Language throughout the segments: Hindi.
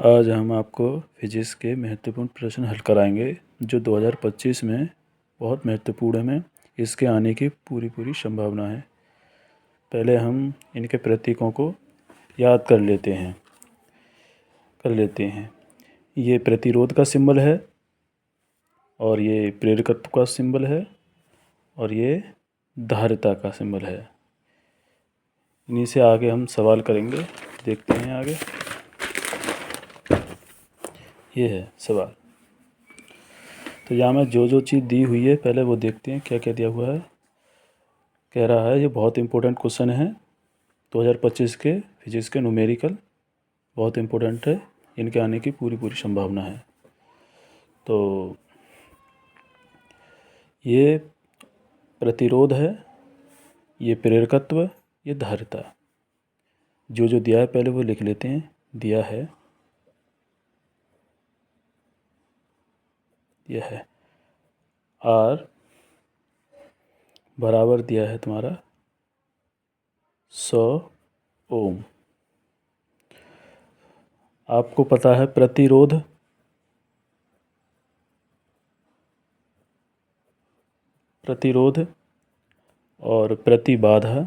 आज हम आपको फिजिक्स के महत्वपूर्ण प्रश्न हल कराएंगे जो 2025 में बहुत महत्वपूर्ण है। इसके आने की पूरी संभावना है। पहले हम इनके प्रतीकों को याद कर लेते हैं। ये प्रतिरोध का सिंबल है और ये प्रेरकत्व का सिंबल है और ये धारिता का सिंबल है। इन्हीं से आगे हम सवाल करेंगे। देखते हैं आगे। ये है सवाल। तो यहाँ में जो चीज़ दी हुई है पहले वो देखते हैं क्या क्या दिया हुआ है। कह रहा है ये बहुत इम्पोर्टेंट क्वेश्चन है 2025 के फिजिक्स के न्यूमेरिकल, बहुत इम्पोर्टेंट है। इनके आने की पूरी संभावना है। तो ये प्रतिरोध है, ये प्रेरकत्व, ये धारिता। जो दिया है पहले वो लिख लेते हैं। दिया है यह है R बराबर दिया है तुम्हारा 100 ओम। आपको पता है प्रतिरोध और प्रतिबाधा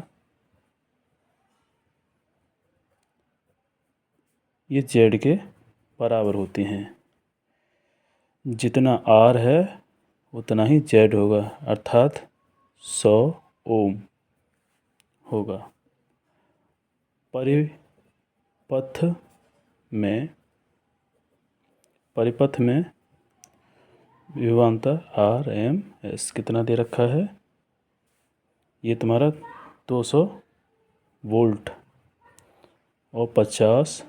ये Z के बराबर होती हैं। जितना R है उतना ही Z होगा, अर्थात 100 ओम होगा। परिपथ में विभवांतर RMS कितना दे रखा है? ये तुम्हारा 200 वोल्ट और 50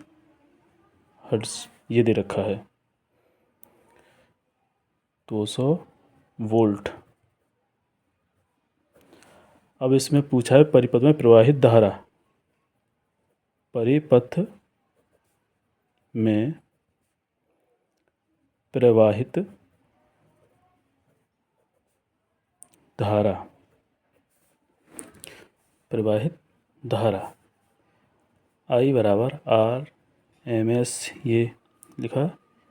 हर्ट्ज ये दे रखा है। 200 वोल्ट। अब इसमें पूछा है परिपथ में प्रवाहित धारा। परिपथ में प्रवाहित धारा I बराबर RMS ये लिखा।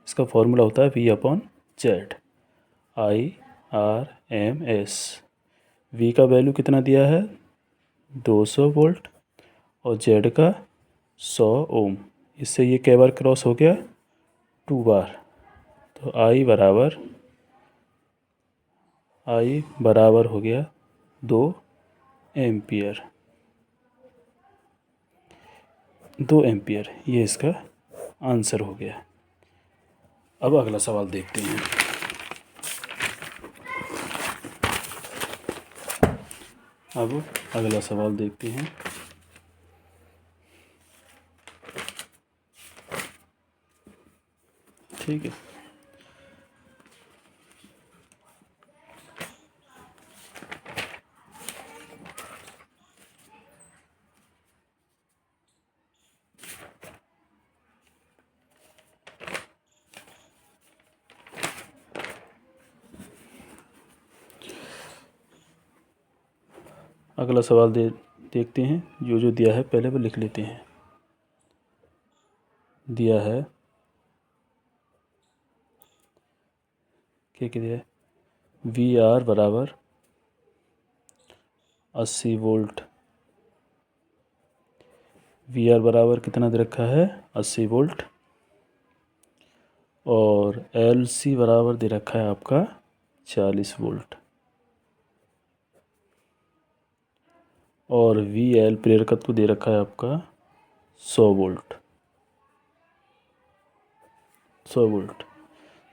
इसका फॉर्मूला होता है V/Z। IRMS। V का वैल्यू कितना दिया है? 200 वोल्ट और Z का 100 ओम। इससे ये कै बार क्रॉस हो गया? 2 बार। तो I बराबर हो गया 2 एम्पियर। 2 एम्पियर ये इसका आंसर हो गया। अब अगला सवाल देखते हैं। ठीक है। अगला सवाल देखते हैं। जो दिया है पहले वो लिख लेते हैं। दिया है क्या दिया है? VR बराबर 80 वोल्ट। VR बराबर कितना दे रखा है? 80 वोल्ट। और LC बराबर दे रखा है आपका 40 वोल्ट। और VL प्रेरकत्व दे रखा है आपका 100 वोल्ट।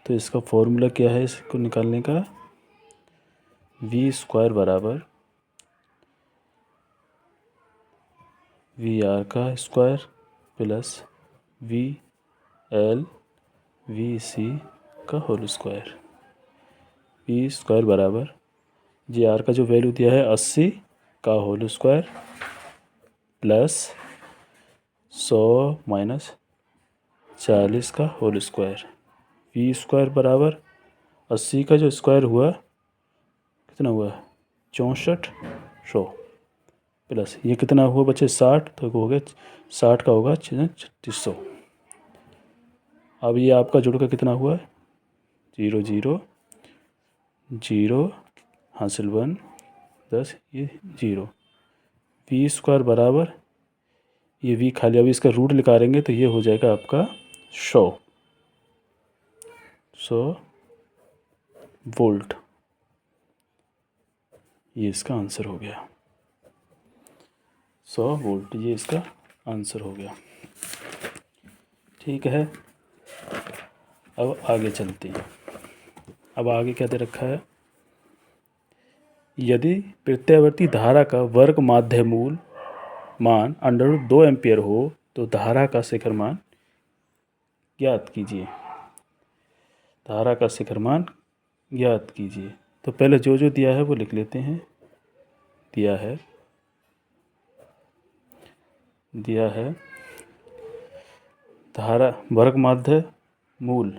तो इसका फॉर्मूला क्या है इसको निकालने का? V² बराबर VR का स्क्वायर प्लस VL VC का होल स्क्वायर। V² बराबर JR का जो वैल्यू दिया है 80 का होल स्क्वायर प्लस 100 माइनस 40 का होल स्क्वायर। V² बराबर 80 का जो स्क्वायर हुआ कितना हुआ? 6400 प्लस ये कितना हुआ बच्चे? 60। तो हो गया 60 का होगा 3600। अब ये आपका जुड़ का कितना हुआ, 0 0 0 हासिल 1 10, ये 0, वी स्क्वायर बराबर ये वी खाली, अभी इसका रूट निकालेंगे तो ये हो जाएगा आपका 100 वोल्ट। ये इसका आंसर हो गया, 100 वोल्ट, ये इसका आंसर हो गया। ठीक है, अब आगे चलते हैं। अब आगे क्या दे रखा है, यदि प्रत्यावर्ती धारा का वर्ग माध्य मूल मान √2 एम्पियर हो तो धारा का शिखर मान ज्ञात कीजिए। धारा का शिखर मान ज्ञात कीजिए। तो पहले जो जो दिया है वो लिख लेते हैं। दिया है धारा वर्ग माध्य मूल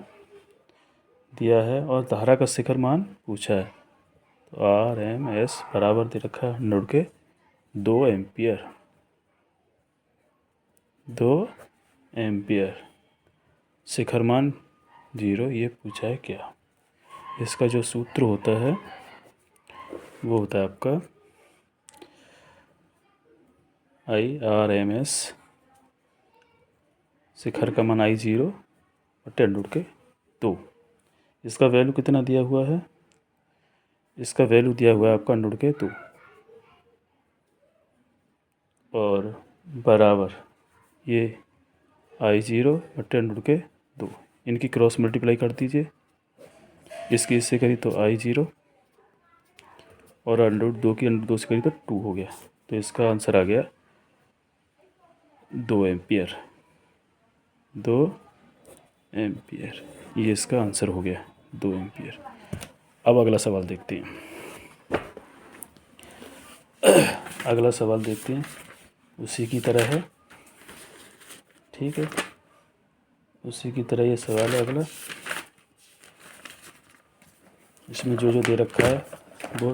दिया है और धारा का शिखर मान पूछा है। तो RMS बराबर दे रखा है 100 के 2 एम्पियर, 2 एम्पियर, शिखर मान 0, ये पूछा है क्या। इसका जो सूत्र होता है वो होता है आपका IRMS, शिखर का मान I0 और 10 के 2। इसका वैल्यू कितना दिया हुआ है, इसका वैल्यू दिया हुआ है आपका 10 के 2 और बराबर ये I0 और 10 के 2, इनकी क्रॉस मल्टीप्लाई कर दीजिए। इसकी इससे करी तो I0 और √2 की √2 से करी तो 2 हो गया। तो इसका आंसर आ गया 2 एम्पियर, 2 एम्पियर, ये इसका आंसर हो गया 2 एम्पियर। अब अगला सवाल देखते हैं। अगला सवाल देखते हैं, उसी की तरह है। ठीक है, उसी की तरह ये सवाल है अगला। इसमें जो जो दे रखा है वो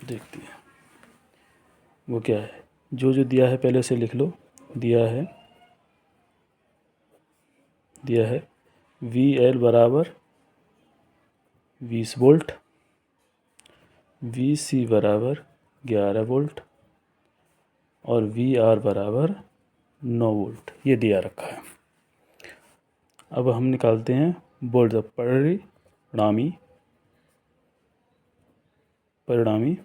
देखते हैं। वो क्या है, जो जो दिया है पहले से लिख लो। दिया है VL बराबर 20 वोल्ट, VC बराबर 11 वोल्ट और VR बराबर 9 वोल्ट, ये दिया रखा है। अब हम निकालते हैं वोल्ट, परिणामी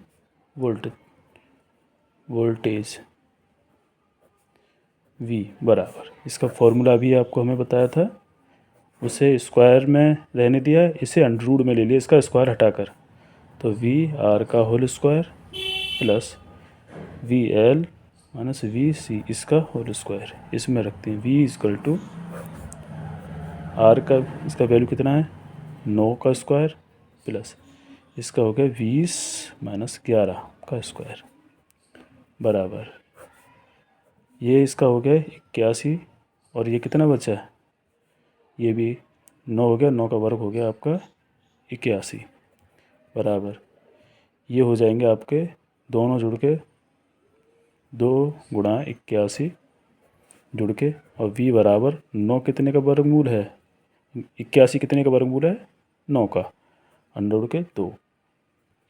वोल्टेज V बराबर, इसका फॉर्मूला भी आपको हमें बताया था, उसे स्क्वायर में रहने दिया, इसे अंडर में ले लिया इसका स्क्वायर हटाकर। तो VR का whole square plus VL minus VC इसका होल स्क्वायर, इसमें रखते हैं। V इक्वल टू R का इसका वैल्यू कितना है 9 का स्क्वायर प्लस इसका हो गया 20 माइनस 11 का स्क्वायर बराबर, ये इसका हो गया 81 और ये कितना बचा है, ये भी 9 हो गया, 9 का वर्ग हो गया आपका 81 बराबर, ये हो जाएंगे आपके दोनों जुड़ के 2 गुणा 81 जुड़ के, और V बराबर 9 कितने का वर्गमूल है, 81 कितने का वर्गमूल है 9 का, अंडर के 2,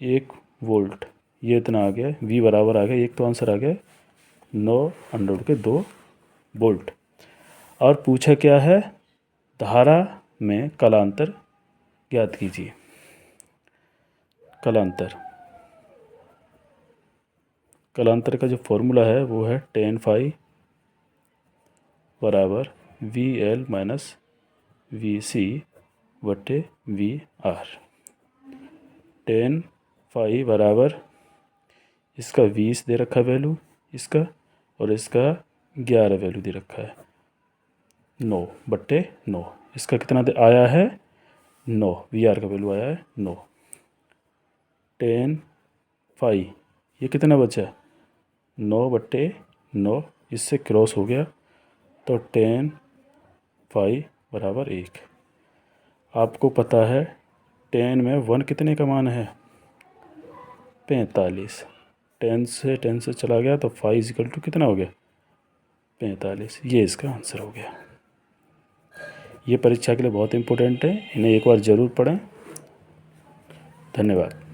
1 वोल्ट, ये इतना आ गया। V बराबर आ गया, एक तो आंसर आ गया 9 अंडर के 2 वोल्ट। और पूछा क्या है, धारा में कलांतर ज्ञात कीजिए। कलांतर का जो फॉर्मूला है वो है tan phi बराबर VL माइनस VC बटे VR। tan phi बराबर इसका 20 दे रखा वैल्यू इसका, और इसका 11 वैल्यू दे रखा है 9 बटे 9, इसका कितना आया है 9, VR का वैल्यू आया है 9। tan phi ये कितना बचा 9 बटे 9, इससे क्रॉस हो गया तो tan phi बराबर 1। आपको पता है tan में 1 कितने का मान है 45, 10 से चला गया तो phi इक्वल टू कितना हो गया 45, ये इसका आंसर हो गया। ये परीक्षा के लिए बहुत इम्पोर्टेंट है, इन्हें एक बार ज़रूर पढ़ें। धन्यवाद।